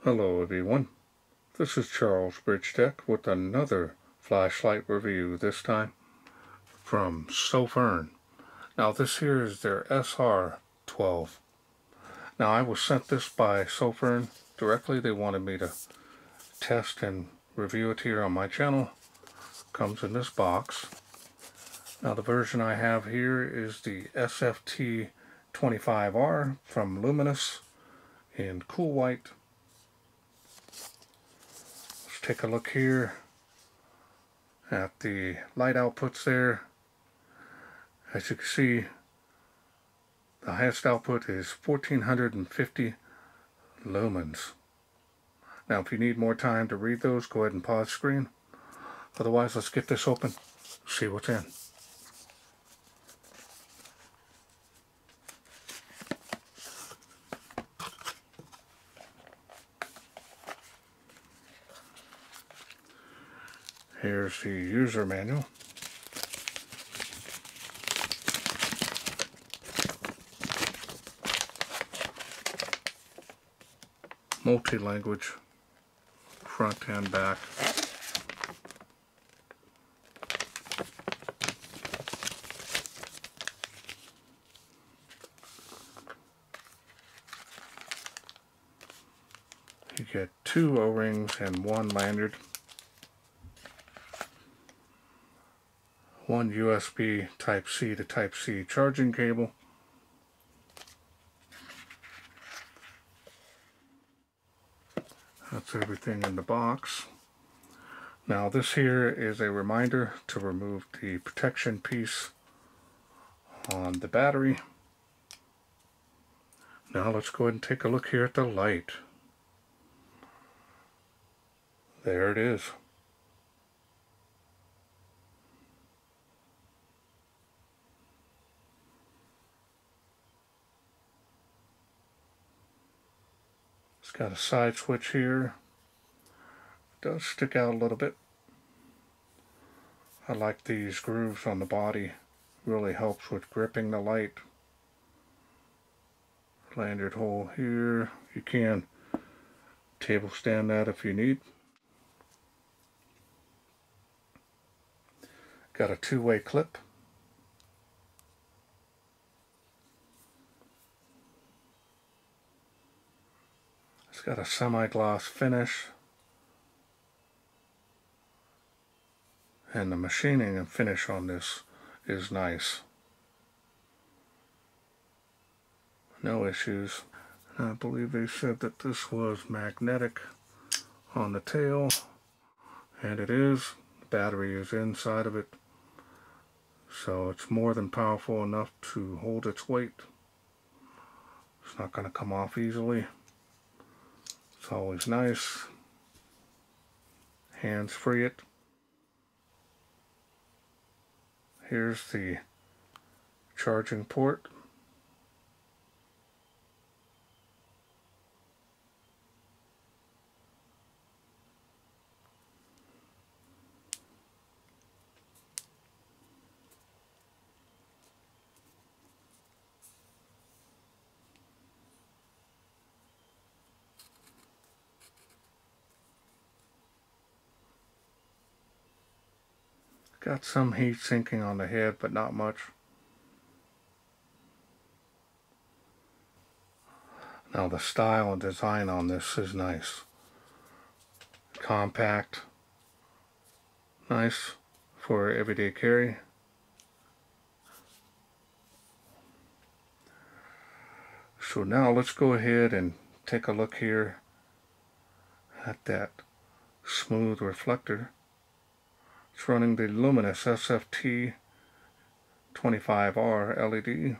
Hello everyone, this is Charles Bridgetech with another flashlight review, this time from Sofern. Now this here is their SR12. Now I was sent this by Sofern directly. They wanted me to test and review it here on my channel. Comes in this box. Now the version I have here is the SFT25R from Luminous in cool white. Take a look here at the light outputs there. As you can see, the highest output is 1450 lumens. Now if you need more time to read those, go ahead and pause screen. Otherwise, let's get this open, see what's in. Here's the user manual. Multi-language, front and back. You get 2 O-rings and 1 lanyard. 1 USB Type-C to Type-C charging cable. That's everything in the box. Now this here is a reminder to remove the protection piece on the battery. Now let's go ahead and take a look here at the light. There it is. It's got a side switch here. It does stick out a little bit. I like these grooves on the body. Really helps with gripping the light. Lanyard hole here. You can table stand that if you need. Got a 2-way clip. It's got a semi-gloss finish. And the machining and finish on this is nice. No issues. I believe they said that this was magnetic on the tail, and it is. The battery is inside of it, so it's more than powerful enough to hold its weight. It's not going to come off easily. It's always nice. Hands free it. Here's the charging port. Got some heat sinking on the head, but not much. Now the style and design on this is nice. Compact. Nice for everyday carry. So now let's go ahead and take a look here at that smooth reflector. It's running the Luminous SFT25R LED.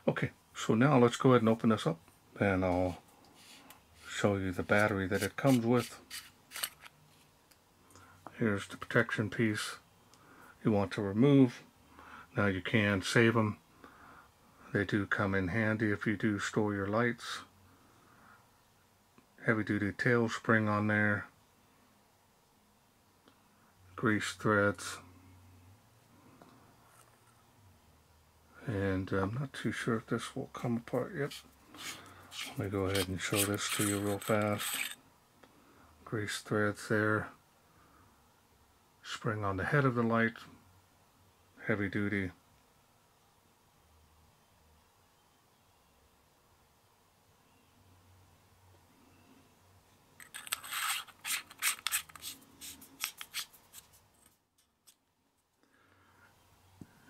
Okay, so now let's go ahead and open this up, and I'll show you the battery that it comes with. Here's the protection piece you want to remove. Now you can save them. They do come in handy if you do store your lights. Heavy duty tail spring on there. grease threads. And I'm not too sure if this will come apart yet. Let me go ahead and show this to you real fast. Grease threads there. Spring on the head of the light. Heavy duty.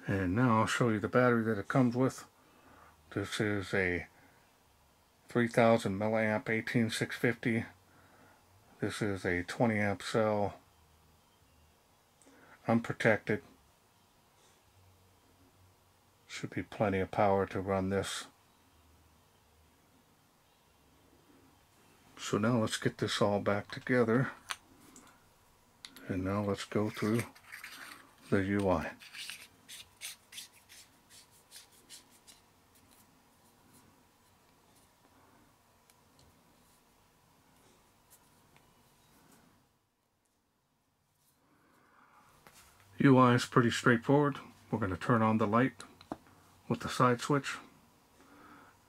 And now I'll show you the battery that it comes with. This is a 3000 milliamp 18650. This is a 20 amp cell. Unprotected. Should be plenty of power to run this. So now let's get this all back together. And now let's go through the UI. UI is pretty straightforward. We're going to turn on the light with the side switch.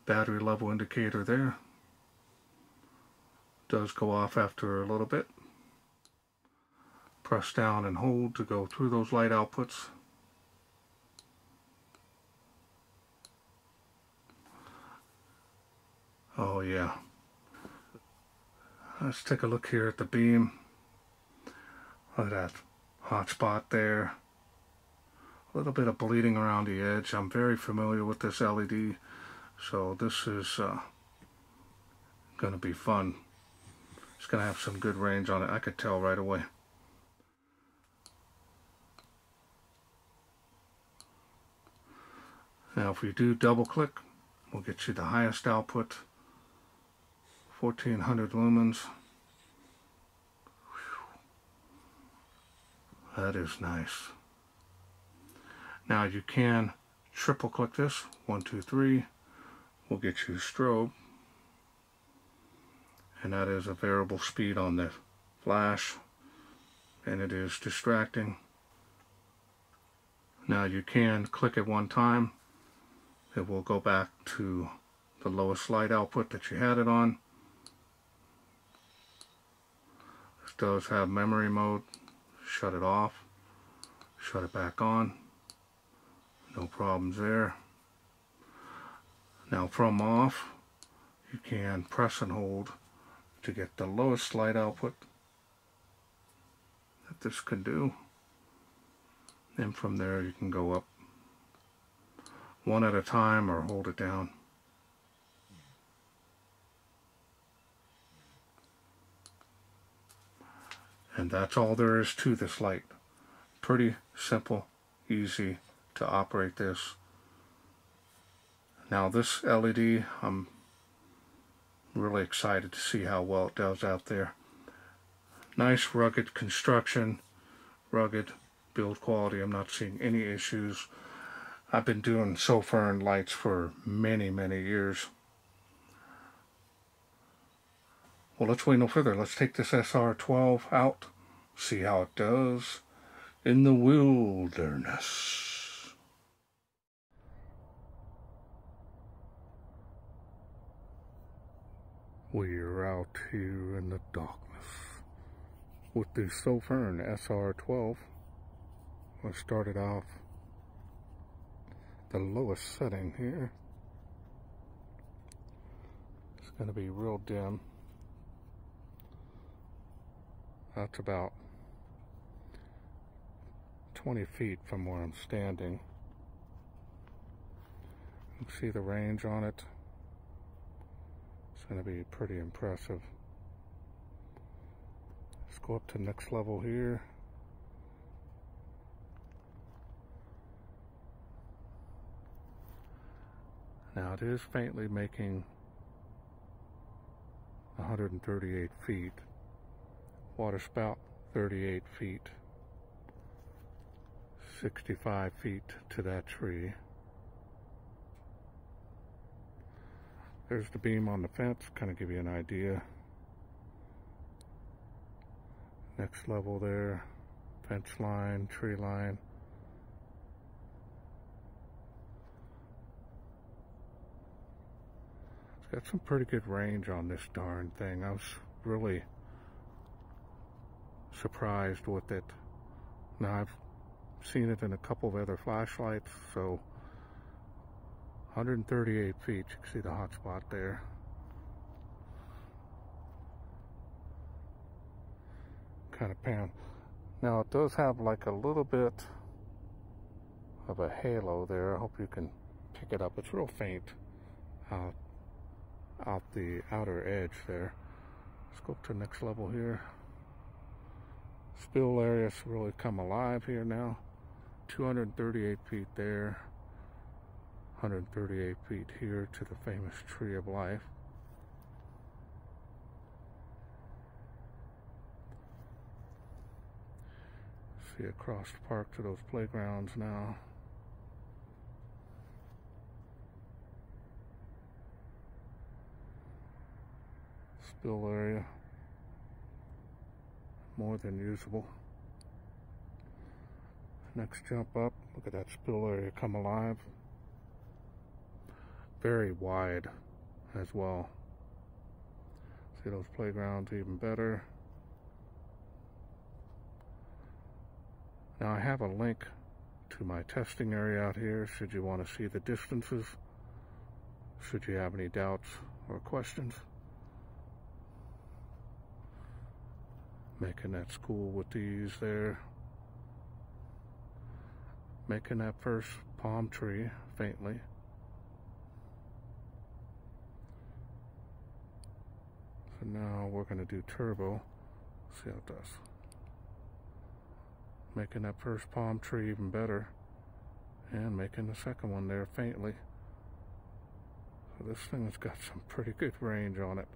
Battery level indicator there. Does go off after a little bit. Press down and hold to go through those light outputs. Oh yeah. Let's take a look here at the beam. Look at that hot spot there. A little bit of bleeding around the edge. I'm very familiar with this LED, so this is going to be fun. It's going to have some good range on it. I could tell right away. Now if we do double click, we'll get you the highest output, 1400 lumens. Whew. That is nice. Now you can triple click this, 1, 2, 3, will get you strobe. And that is a variable speed on the flash, and it is distracting. Now you can click it one time. It will go back to the lowest light output that you had it on. This does have memory mode. Shut it off. Shut it back on. No problems there. Now from off, you can press and hold to get the lowest light output that this can do. And from there you can go up one at a time or hold it down. And that's all there is to this light. Pretty simple, easy to operate this. Now this LED, I'm really excited to see how well it does out there. Nice rugged construction, rugged build quality. I'm not seeing any issues. I've been doing Sofern lights for many years. Well, let's wait no further. Let's take this SR12 out, see how it does in the wilderness. We're out here in the darkness with the Sofern SR12. I started off the lowest setting here. It's going to be real dim. That's about 20 feet from where I'm standing. You can see the range on it. It's going to be pretty impressive. Let's go up to the next level here. Now it is faintly making 138 feet. Water spout 38 feet. 65 feet to that tree. There's the beam on the fence, kind of give you an idea. Next level there, fence line, tree line. It's got some pretty good range on this darn thing. I was really surprised with it. Now I've seen it in a couple of other flashlights, so 138 feet, you can see the hot spot there. Kind of pan. Now it does have like a little bit of a halo there. I hope you can pick it up. It's real faint out the outer edge there. Let's go to the next level here. Spill area's really come alive here now. 238 feet there. 138 feet here to the famous Tree of Life. See across the park to those playgrounds now. Spill area more than usable. Next jump up, look at that spill area come alive. Very wide as well. See those playgrounds even better. Now I have a link to my testing area out here should you want to see the distances, should you have any doubts or questions. Making that school with these there. Making that first palm tree faintly. So now we're going to do turbo. See how it does. Making that first palm tree even better. And making the second one there faintly. So this thing has got some pretty good range on it.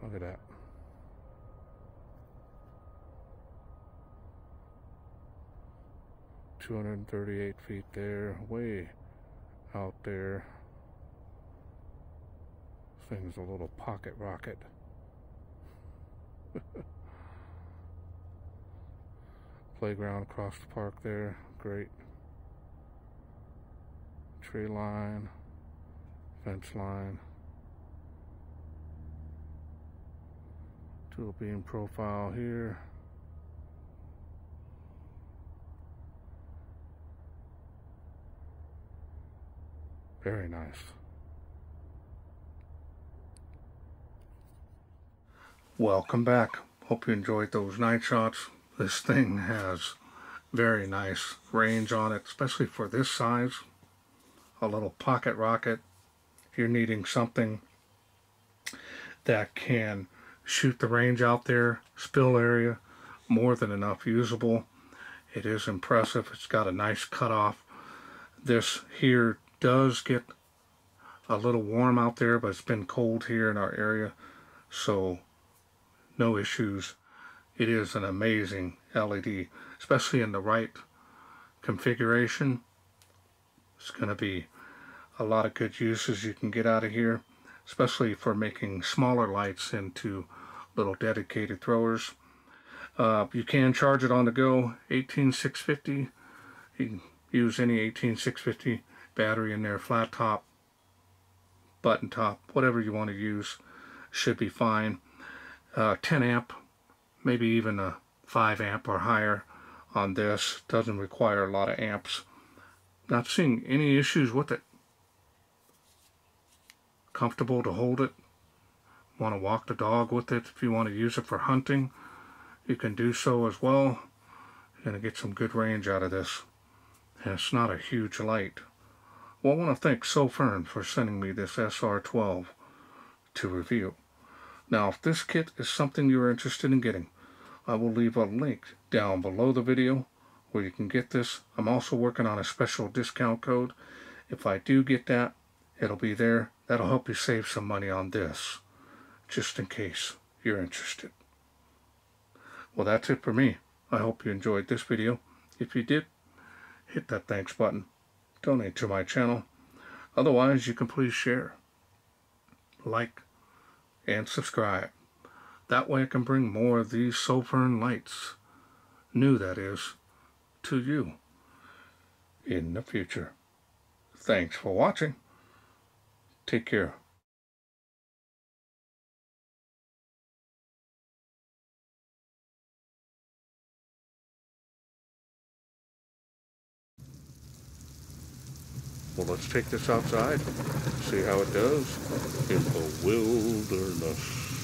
Look at that. "238 feet there, way out there. This thing's a little pocket rocket. Playground across the park there, great. Tree line, fence line. Dual beam profile here. Very nice. Welcome back. Hope you enjoyed those night shots. This thing has very nice range on it, especially for this size. A little pocket rocket. If you're needing something that can shoot the range out there, spill area, more than enough usable. It is impressive. It's got a nice cutoff. This here does get a little warm out there, but it's been cold here in our area, so no issues. It is an amazing LED, especially in the right configuration. It's going to be a lot of good uses you can get out of here, especially for making smaller lights into little dedicated throwers. You can charge it on the go, 18650. You can use any 18650 battery in there, flat top, button top, whatever you want to use, should be fine. 10 amp, maybe even a 5 amp or higher on this. Doesn't require a lot of amps. Not seeing any issues with it. Comfortable to hold it. Want to walk the dog with it. If you want to use it for hunting, you can do so as well. You're going to get some good range out of this. And it's not a huge light. Well, I want to thank Sofern for sending me this SR12 to review. Now, if this kit is something you're interested in getting, I will leave a link down below the video where you can get this. I'm also working on a special discount code. If I do get that, it'll be there. That'll help you save some money on this, just in case you're interested. Well, that's it for me. I hope you enjoyed this video. If you did, hit that thanks button. Donate to my channel. Otherwise, you can please share, like, and subscribe. That way I can bring more of these Sofern lights, new that is, to you in the future. Thanks for watching. Take care. Well, let's take this outside, see how it does in the wilderness.